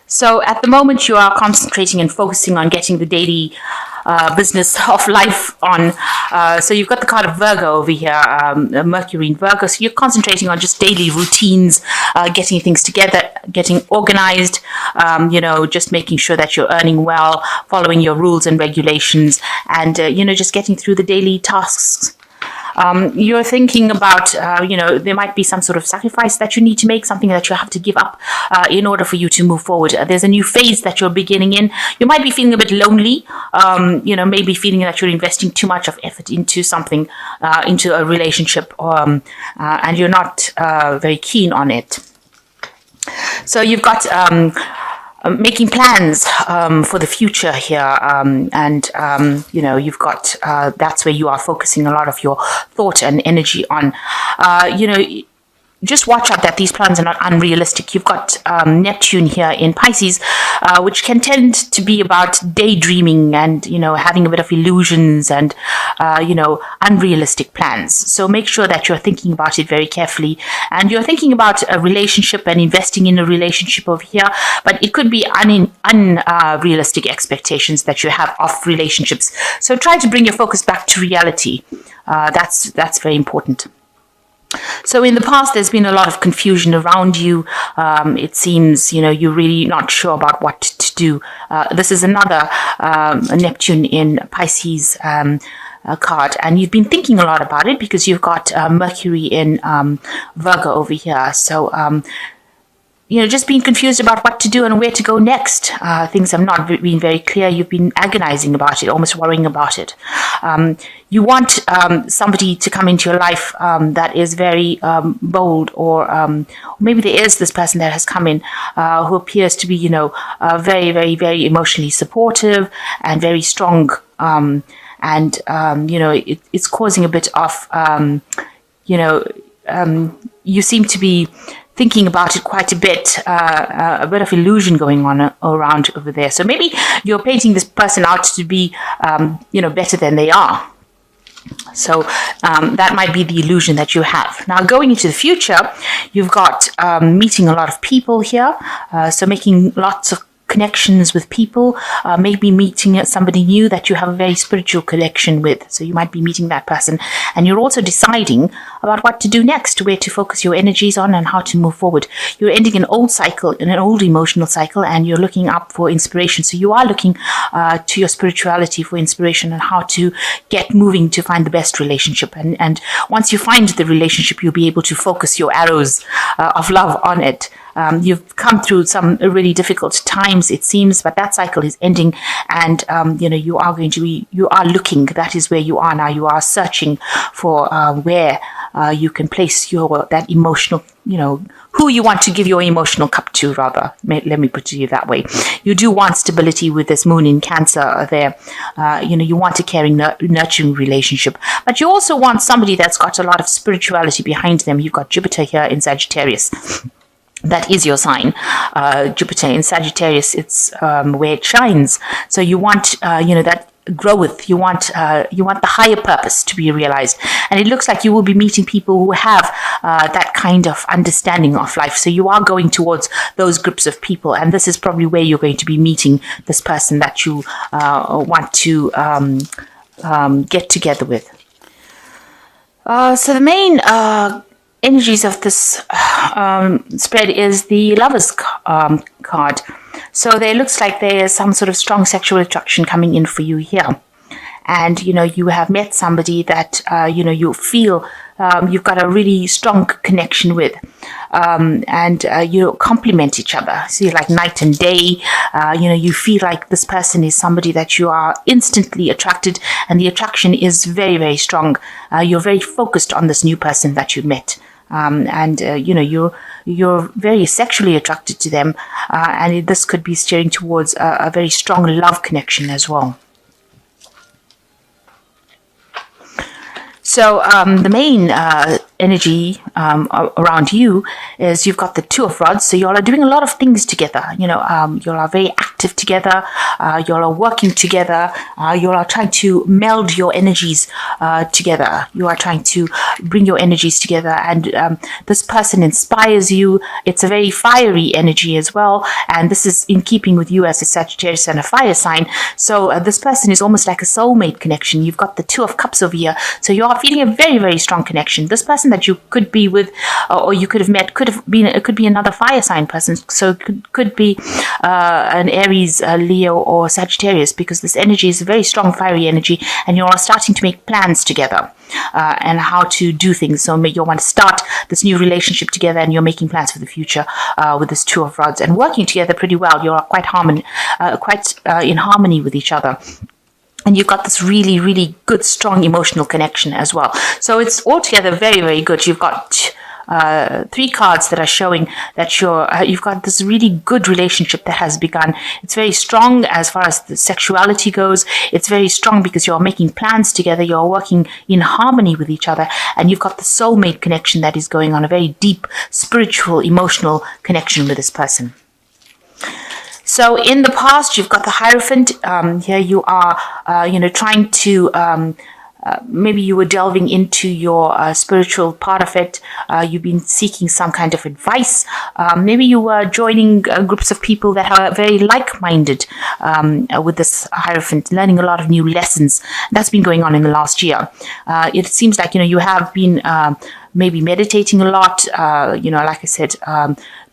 So at the moment, you are concentrating and focusing on getting the daily business of life on. So you've got the card of Virgo over here, Mercury in Virgo. So you're concentrating on just daily routines, getting things together, getting organized, just making sure that you're earning well, following your rules and regulations, and, just getting through the daily tasks. You're thinking about, there might be some sort of sacrifice that you need to make, something that you have to give up in order for you to move forward. There's a new phase that you're beginning in. You might be feeling a bit lonely, maybe feeling that you're investing too much of effort into something, into a relationship, and you're not very keen on it. So you've got making plans for the future here, you've got that's where you are focusing a lot of your thought and energy on. Just watch out that these plans are not unrealistic. You've got Neptune here in Pisces, which can tend to be about daydreaming and, having a bit of illusions and, unrealistic plans. So make sure that you're thinking about it very carefully. And you're thinking about a relationship and investing in a relationship over here, but it could be unrealistic expectations that you have of relationships. So try to bring your focus back to reality. That's very important. So in the past, there's been a lot of confusion around you. It seems, you're really not sure about what to do. This is another Neptune in Pisces card, and you've been thinking a lot about it because you've got Mercury in Virgo over here. So, just being confused about what to do and where to go next. Things have not been very clear. You've been agonizing about it, almost worrying about it. You want somebody to come into your life that is very bold, or maybe there is this person that has come in who appears to be, very, very, very emotionally supportive and very strong. It's causing a bit of, you seem to be thinking about it quite a bit of illusion going on around over there. So maybe you're painting this person out to be, better than they are. So that might be the illusion that you have. Now, going into the future, you've got meeting a lot of people here. So making lots of connections with people, maybe meeting somebody new that you have a very spiritual connection with. So you might be meeting that person, and you're also deciding about what to do next, where to focus your energies on, and how to move forward. You're ending an old cycle, an old emotional cycle, and you're looking up for inspiration. So you are looking to your spirituality for inspiration on how to get moving to find the best relationship. And once you find the relationship, you'll be able to focus your arrows of love on it. You've come through some really difficult times, it seems, but that cycle is ending, and you are looking. That is where you are now. You are searching for where you can place that emotional, who you want to give your emotional cup to, rather. Let me put it that way. You do want stability with this moon in Cancer there. You want a caring, nurturing relationship, but you also want somebody that's got a lot of spirituality behind them. You've got Jupiter here in Sagittarius. That is your sign. Jupiter in Sagittarius, it's where it shines. So you want, that growth. You want the higher purpose to be realized. And it looks like you will be meeting people who have that kind of understanding of life. So you are going towards those groups of people. And this is probably where you're going to be meeting this person that you want to get together with. So the main energies of this spread is the Lovers card. So there looks like there is some sort of strong sexual attraction coming in for you here. And, you have met somebody that, you feel you've got a really strong connection with. And you complement each other. So you're like night and day. You feel like this person is somebody that you are instantly attracted, and the attraction is very, very strong. You're very focused on this new person that you met. You're very sexually attracted to them, and this could be steering towards a very strong love connection as well. So the main energy around you is you've got the Two of Rods. So you all are doing a lot of things together. You all are very active active together. You all are working together. You all are trying to meld your energies together. You are trying to bring your energies together, and this person inspires you. It's a very fiery energy as well, and this is in keeping with you as a Sagittarius and a fire sign. So this person is almost like a soulmate connection. You've got the Two of Cups over here, so you are feeling a very, very strong connection. This person that you could be with, or you could have met, it could be another fire sign person. So it could be an Aries, Leo, or Sagittarius, because this energy is a very strong fiery energy, and you are starting to make plans together and how to do things. So you want to start this new relationship together, and you're making plans for the future with this Two of Rods and working together pretty well. You're quite in harmony with each other. And you've got this really, really good, strong emotional connection as well. So it's altogether very, very good. You've got 3 cards that are showing that you've got this really good relationship that has begun. It's very strong as far as the sexuality goes. It's very strong because you're making plans together. You're working in harmony with each other. And you've got the soulmate connection that is going on, a very deep, spiritual, emotional connection with this person. So in the past, you've got the Hierophant. Here you are, trying to, maybe you were delving into your spiritual part of it. You've been seeking some kind of advice. Maybe you were joining groups of people that are very like-minded with this Hierophant, learning a lot of new lessons. That's been going on in the last year. It seems like, you have been maybe meditating a lot, like I said,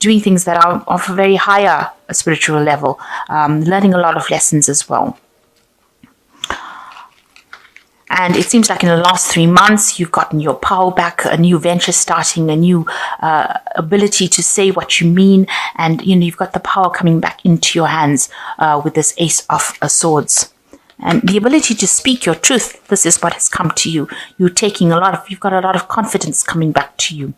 doing things that are of a very higher spiritual level, learning a lot of lessons as well. And it seems like in the last 3 months, you've gotten your power back, a new venture starting, a new ability to say what you mean. And, you've got the power coming back into your hands with this Ace of Swords. And the ability to speak your truth, this is what has come to you. You've got a lot of confidence coming back to you.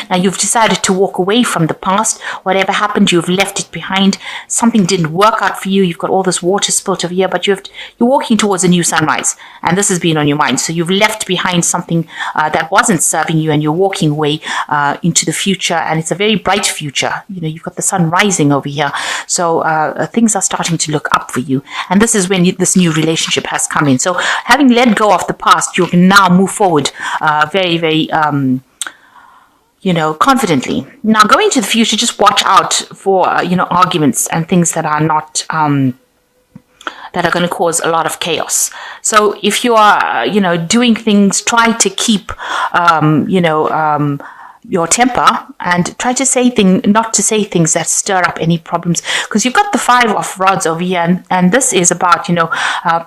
Now you've decided to walk away from the past. Whatever happened, you've left it behind. Something didn't work out for you. You've got all this water spilt over here, but you're walking towards a new sunrise. And this has been on your mind. So you've left behind something that wasn't serving you, and you're walking away into the future. And it's a very bright future. You've got the sun rising over here. So things are starting to look up for you. And this is when this new relationship has come in. So having let go of the past, you can now move forward very, very confidently. Now, going to the future, just watch out for, arguments and things that are not, that are going to cause a lot of chaos. So if you are, doing things, try to keep, your temper, and try to not to say things that stir up any problems, because you've got the Five of Rods over here, and this is about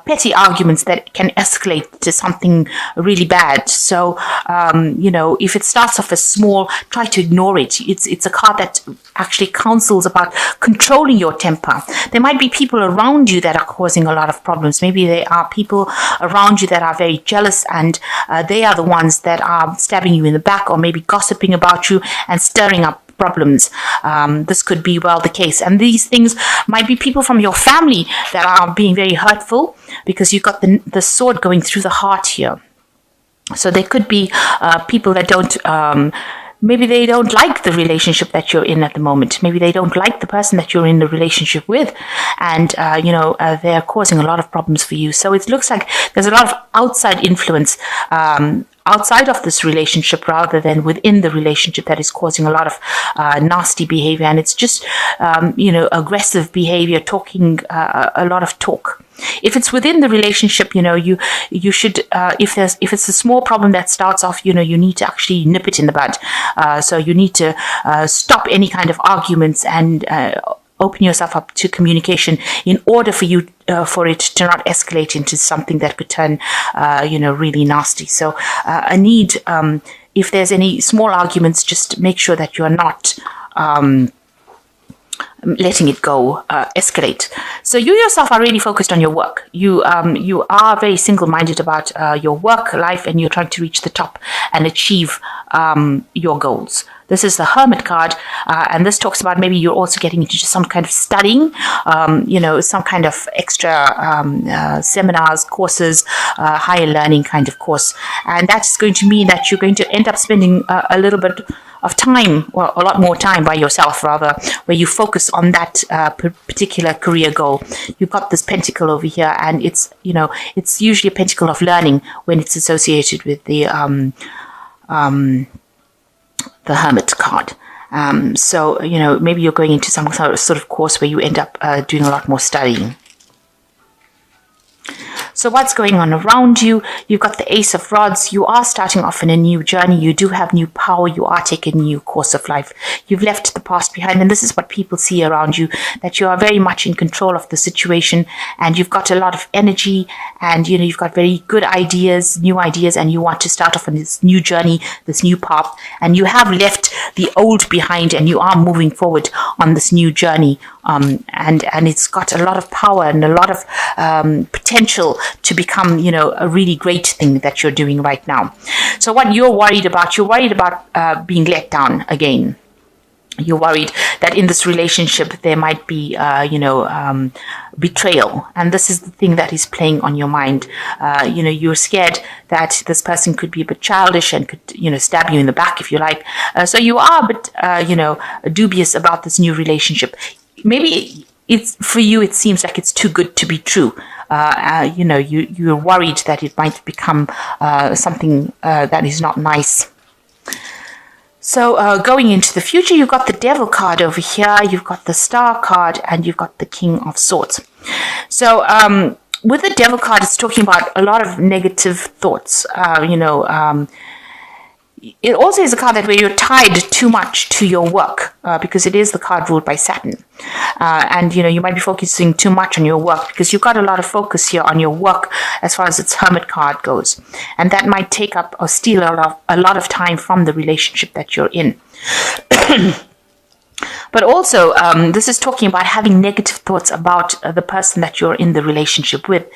petty arguments that can escalate to something really bad. So if it starts off as small, try to ignore it. It's a card that actually counsels about controlling your temper. There might be people around you that are causing a lot of problems. Maybe there are people around you that are very jealous, and they are the ones that are stabbing you in the back, or maybe gossiping about you and stirring up problems. This could be the case. And these things might be people from your family that are being very hurtful, because you've got the sword going through the heart here. So there could be people that don't maybe they don't like the relationship that you're in at the moment. Maybe they don't like the person that you're in the relationship with. And, they're causing a lot of problems for you. So it looks like there's a lot of outside influence outside of this relationship rather than within the relationship that is causing a lot of nasty behavior. And it's just, aggressive behavior, talking, a lot of talk. If it's within the relationship, you should, if it's a small problem that starts off, you need to actually nip it in the bud. So you need to stop any kind of arguments and open yourself up to communication in order for you for it to not escalate into something that could turn really nasty. So I need, if there's any small arguments, just make sure that you're not letting it go escalate. So you yourself are really focused on your work. You are very single-minded about your work life, and you're trying to reach the top and achieve your goals. This is the Hermit card, and this talks about maybe you're also getting into some kind of studying, some kind of extra seminars, courses, higher learning kind of course. And that's going to mean that you're going to end up spending a little bit of time, or a lot more time by yourself, rather, where you focus on that particular career goal. You've got this pentacle over here, and it's, it's usually a pentacle of learning when it's associated with the Hermit card. So, maybe you're going into some sort of course where you end up doing a lot more studying. So what's going on around you? You've got the Ace of Rods. You are starting off in a new journey. You do have new power. You are taking a new course of life. You've left the past behind, and this is what people see around you, that you are very much in control of the situation, and you've got a lot of energy, and you've got very good ideas, new ideas, and you want to start off on this new journey, this new path, and you have left the old behind, and you are moving forward on this new journey. And it's got a lot of power and a lot of potential to become, a really great thing that you're doing right now. So what you're worried about being let down again. You're worried that in this relationship there might be, betrayal. And this is the thing that is playing on your mind. You're scared that this person could be a bit childish and could, stab you in the back, if you like. So you are a bit, dubious about this new relationship. Maybe it's for you, it seems like it's too good to be true. You're worried that it might become something that is not nice. So going into the future, you've got the Devil card over here, you've got the Star card, and you've got the King of Swords. So with the Devil card, it's talking about a lot of negative thoughts. It also is a card that where you're tied too much to your work, because it is the card ruled by Saturn. And, you might be focusing too much on your work because you've got a lot of focus here on your work as far as its Hermit card goes. And that might take up or steal a lot of time from the relationship that you're in. But also, this is talking about having negative thoughts about the person that you're in the relationship with.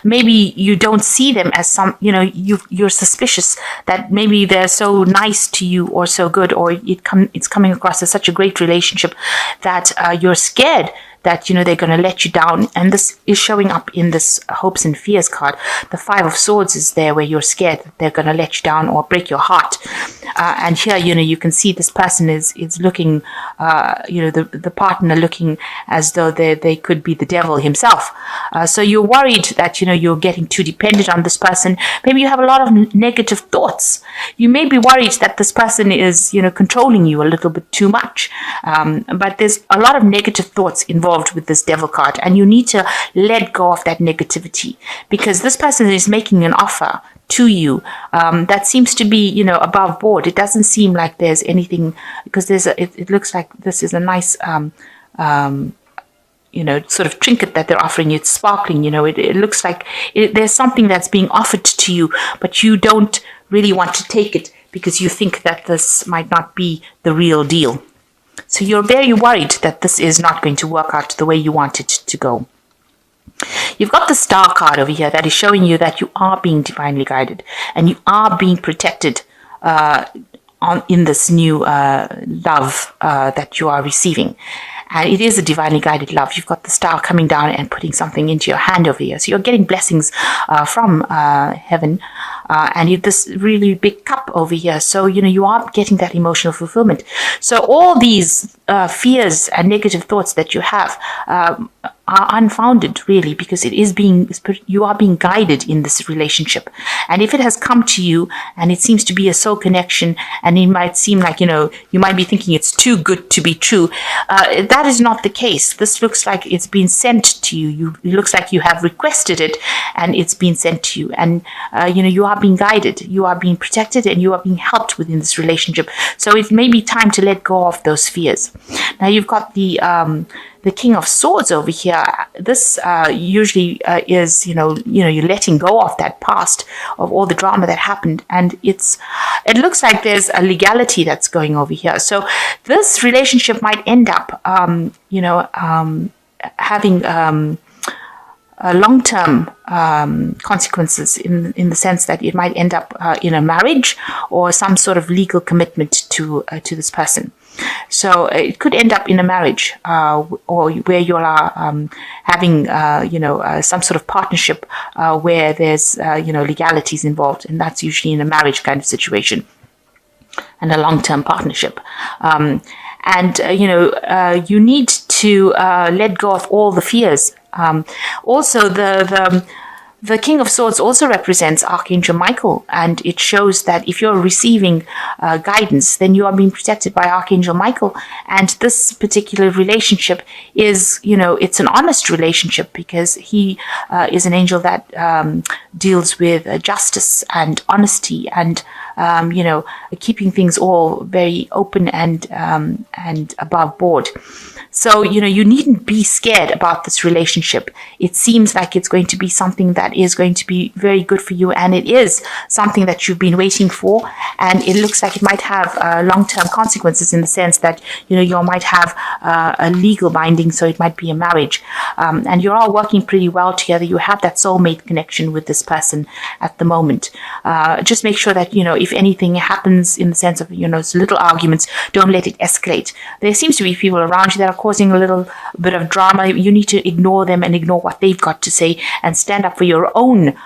Maybe you don't see them as you're suspicious that maybe they're so nice to you or so good, or it's coming across as such a great relationship that you're scared that, they're going to let you down. And this is showing up in this Hopes and Fears card. The Five of Swords is there where you're scared that they're going to let you down or break your heart. And here, you can see this person is looking, the partner looking as though they could be the devil himself. So you're worried that, you're getting too dependent on this person. Maybe you have a lot of negative thoughts. You may be worried that this person is, controlling you a little bit too much. But there's a lot of negative thoughts involved with this Devil card, and you need to let go of that negativity, because this person is making an offer to you that seems to be, above board. It doesn't seem like there's anything, because it looks like this is a nice sort of trinket that they're offering you. It's sparkling, it looks like there's something that's being offered to you, but you don't really want to take it because you think that this might not be the real deal. So you're very worried that this is not going to work out the way you want it to go. You've got the Star card over here that is showing you that you are being divinely guided and you are being protected in this new love that you are receiving. And it is a divinely guided love. You've got the Star coming down and putting something into your hand over here. So you're getting blessings from heaven. And you have this really big cup over here. So, you are getting that emotional fulfillment. So all these fears and negative thoughts that you have are unfounded, really, because you are being guided in this relationship. And if it has come to you and it seems to be a soul connection, and it might seem like, you might be thinking it's too good to be true, that is not the case. This looks like it's been sent to you. It looks like you have requested it and it's been sent to you. And, you are being guided, you are being protected, and you are being helped within this relationship. So it may be time to let go of those fears. Now you've got the King of Swords over here. This usually is, you're letting go of that past, of all the drama that happened, and it looks like there's a legality that's going over here. So this relationship might end up, having long-term consequences in the sense that it might end up in a marriage or some sort of legal commitment to this person. So it could end up in a marriage or where you are having, some sort of partnership where there's, legalities involved, and that's usually in a marriage kind of situation. and a long-term partnership. You need to let go of all the fears. Also, the King of Swords also represents Archangel Michael, and it shows that if you're receiving guidance, then you are being protected by Archangel Michael. And this particular relationship is, it's an honest relationship, because he is an angel that deals with justice and honesty and keeping things all very open and above board. So, you needn't be scared about this relationship. It seems like it's going to be something that is going to be very good for you, and it is something that you've been waiting for, and it looks like it might have long-term consequences, in the sense that, you might have a legal binding, so it might be a marriage. And you're all working pretty well together. You have that soulmate connection with this person at the moment. Just make sure that, if anything happens in the sense of, little arguments, don't let it escalate. There seems to be people around you that are causing a little bit of drama. You need to ignore them and ignore what they've got to say, and stand up for your own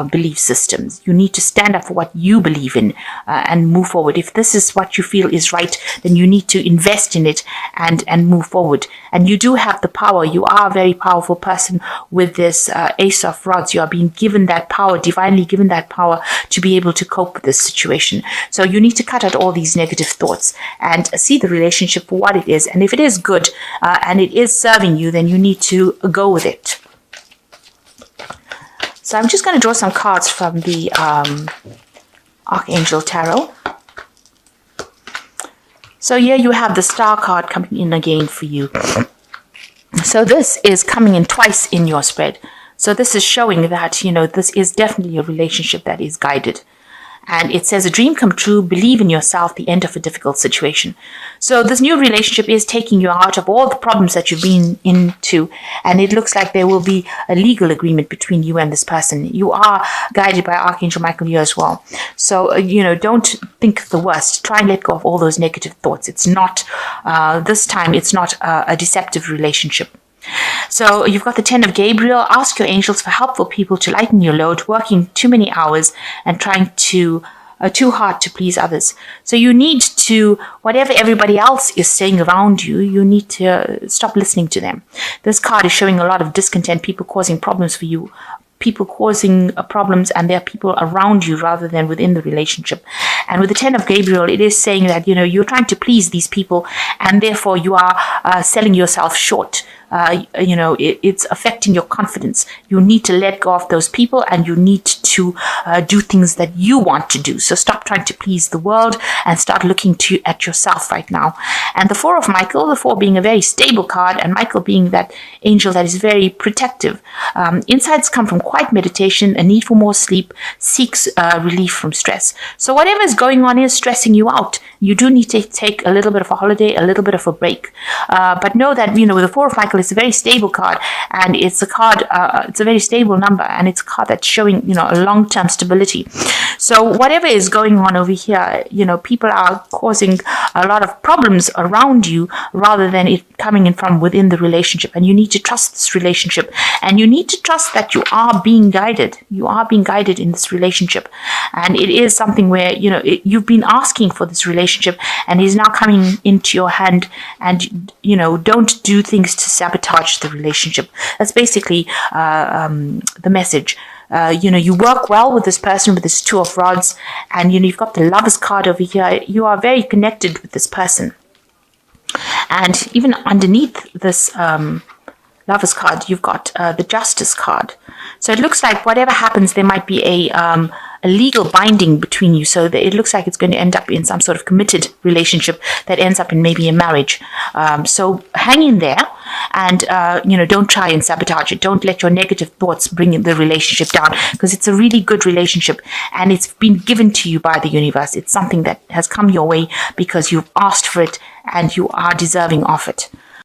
belief systems. You need to stand up for what you believe in and move forward. If this is what you feel is right, then you need to invest in it and move forward. And you do have the power. You are a very powerful person with this Ace of Rods. You are being given that power, divinely given that power, to be able to cope with this situation. So you need to cut out all these negative thoughts and see the relationship for what it is. And if it is good and it is serving you, then you need to go with it. So I'm just going to draw some cards from the Archangel Tarot. So here you have the Star card coming in again for you. So this is coming in twice in your spread. So this is showing that, this is definitely a relationship that is guided. And it says, a dream come true, believe in yourself, the end of a difficult situation. So this new relationship is taking you out of all the problems that you've been into. And it looks like there will be a legal agreement between you and this person. You are guided by Archangel Michael here as well. So, don't think the worst. Try and let go of all those negative thoughts. It's not, this time, it's not a deceptive relationship. So you've got the 10 of Gabriel. Ask your angels for helpful people to lighten your load, working too many hours and trying too hard to please others. So you need to, whatever everybody else is saying around you, you need to stop listening to them. This card is showing a lot of discontent, people causing problems for you, people causing problems, and there are people around you rather than within the relationship. And with the 10 of Gabriel, it is saying that, you're trying to please these people, and therefore you are selling yourself short. It's affecting your confidence. You need to let go of those people, and you need to do things that you want to do. So stop trying to please the world and start looking at yourself right now. And the 4 of Michael, the 4 being a very stable card, and Michael being that angel that is very protective. Insights come from quiet meditation, a need for more sleep, seeks relief from stress. So whatever is going on is stressing you out. You do need to take a little bit of a holiday, a little bit of a break. But know that, with the 4 of Michael, it's a very stable card, and it's a card, it's a very stable number, and it's a card that's showing, a long-term stability. So whatever is going on over here, people are causing a lot of problems around you rather than it coming in from within the relationship. And you need to trust this relationship, and you need to trust that you are being guided. You are being guided in this relationship, and it is something where, you've been asking for this relationship, and it is now coming into your hand. And, don't do things to sabotage the relationship. That's basically the message. You work well with this person, with this 2 of Rods, and you've got the Lovers card over here. You are very connected with this person, and even underneath this Lovers card, you've got the Justice card. So it looks like whatever happens, there might be a legal binding between you. So that it looks like it's going to end up in some sort of committed relationship that ends up in maybe a marriage. So hang in there, and don't try and sabotage it. Don't let your negative thoughts bring the relationship down, because it's a really good relationship, and it's been given to you by the universe. It's something that has come your way because you've asked for it, and you are deserving of it.